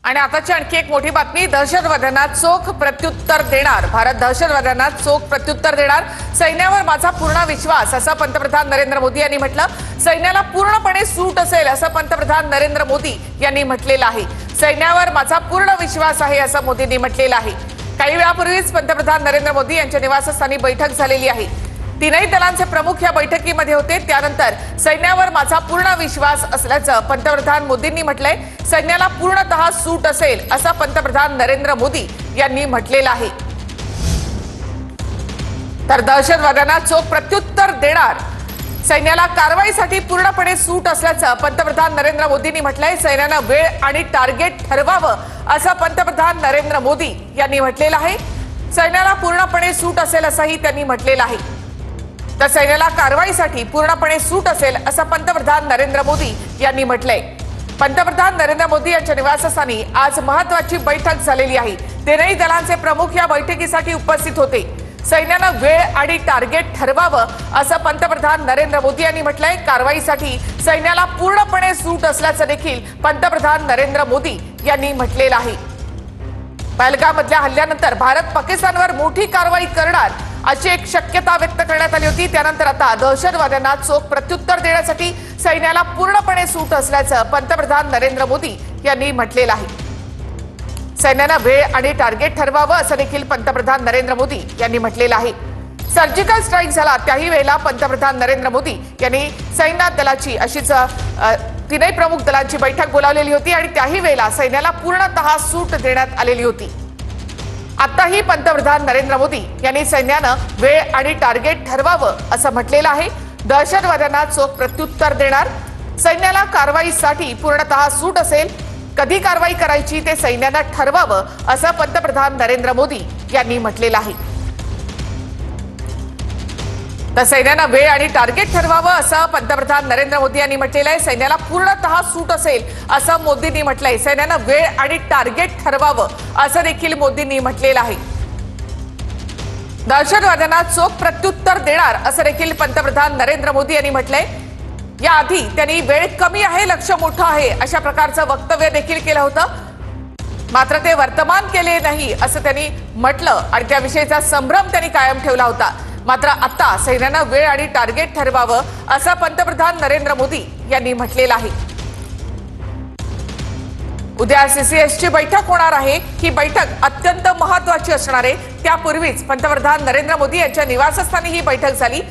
आणि आताची आणखी एक मोठी बातमी, दहशतवाद्यांना चोख प्रत्युत्तर देणार भारत, दहशतवाद्यांना चोख प्रत्युत्तर देणार, सैन्यावर माझा पूर्ण विश्वास, असं पंतप्रधान नरेंद्र मोदी यांनी म्हटलं। सैन्याला पूर्णपणे सूट असेल असं पंतप्रधान नरेंद्र मोदी यांनी म्हटलेलं आहे। सैन्यावर माझा पूर्ण विश्वास आहे असं मोदींनी म्हटलेलं आहे। काही वेळापूर्वीच पंतप्रधान नरेंद्र मोदी यांच्या निवासस्थानी बैठक झालेली आहे। तीनही दलांचे प्रमुख या बैठकीमध्ये होते। त्यानंतर सैन्यावर माझा पूर्ण विश्वास असल्याचं पंतप्रधान मोदींनी म्हटलंय। सैन्याला पूर्णतः सूट असेल असं पंतप्रधान नरेंद्र मोदी यांनी म्हटलेलं आहे। तर दहशतवाद्यांना चोख प्रत्युत्तर देणार, सैन्याला कारवाईसाठी पूर्णपणे सूट असल्याचं पंतप्रधान नरेंद्र मोदींनी म्हटलंय। सैन्यानं वेळ आणि टार्गेट ठरवावं असं पंतप्रधान नरेंद्र मोदी यांनी म्हटलेलं आहे। सैन्याला पूर्णपणे सूट असेल असंही त्यांनी म्हटलेलं आहे। तर सैन्याला कारवाईसाठी पूर्णपणे सूट असेल असं पंतप्रधान नरेंद्र मोदी यांनी म्हटलंय। पंतप्रधान नरेंद्र मोदी यांच्या निवासस्थानी आज महत्त्वाची बैठक झालेली आहे। तीनही दलांचे प्रमुख या बैठकीसाठी उपस्थित होते। सैन्यानं वेळ आणि टार्गेट ठरवावं असं पंतप्रधान नरेंद्र मोदी यांनी म्हटलंय। कारवाईसाठी सैन्याला पूर्णपणे सूट असल्याचं देखील पंतप्रधान नरेंद्र मोदी यांनी म्हटलेलं आहे। पहलगाममधल्या हल्ल्यानंतर भारत पाकिस्तानवर मोठी कारवाई करणार अशी एक शक्यता व्यक्त करण्यात आली होती। त्यानंतर आता दहशतवाद्यांना चोख प्रत्युत्तर देण्यासाठी सैन्याला पूर्णपणे सूट असल्याचं पंतप्रधान नरेंद्र मोदी यांनी म्हटलेलं आहे। सैन्यानं वेळ आणि टार्गेट ठरवावं असं देखील पंतप्रधान नरेंद्र मोदी यांनी म्हटलेलं आहे। सर्जिकल स्ट्राईक झाला त्याही वेळेला पंतप्रधान नरेंद्र मोदी यांनी सैन्य दलाची अशीच तीनही प्रमुख दलांची बैठक बोलावलेली होती आणि त्याही वेळेला सैन्याला पूर्णतः सूट देण्यात आलेली होती। आताही पंतप्रधान नरेंद्र मोदी यांनी सैन्यानं वेळ आणि टार्गेट ठरवावं असं म्हटलेलं आहे। दहशतवाद्यांना चोख प्रत्युत्तर देणार, सैन्याला कारवाईसाठी पूर्णतः सूट असेल, कधी कारवाई करायची ते सैन्यानं ठरवावं असं पंतप्रधान नरेंद्र मोदी यांनी म्हटलेलं आहे। तर सैन्यानं वेळ आणि टार्गेट ठरवावं असं पंतप्रधान नरेंद्र मोदी यांनी म्हटलेलं आहे। सैन्याला पूर्णतः सूट असेल असं मोदींनी म्हटलंय। सैन्यानं वेळ आणि टार्गेट ठरवावं असं देखील मोदींनी म्हटलेलं आहे। दहशतवाद्यांना चोख प्रत्युत्तर देणार असं देखील पंतप्रधान नरेंद्र मोदी यांनी म्हटलंय। याआधी त्यांनी वेळ कमी आहे, लक्ष्य मोठं आहे अशा प्रकारचं वक्तव्य देखील केलं होतं, मात्र ते वर्तमान केले नाही असं त्यांनी म्हटलं आणि त्याविषयीचा संभ्रम त्यांनी कायम ठेवला होता। मात्र आता सैन्यानं वेळ आणि टार्गेट ठरवावं असं पंतप्रधान नरेंद्र मोदी यांनी म्हटलेलं आहे। उद्या सीसीएसची बैठक होणार आहे। ही बैठक अत्यंत महत्त्वाची असणार आहे। त्यापूर्वीच पंतप्रधान नरेंद्र मोदी यांच्या निवासस्थानी ही बैठक झाली।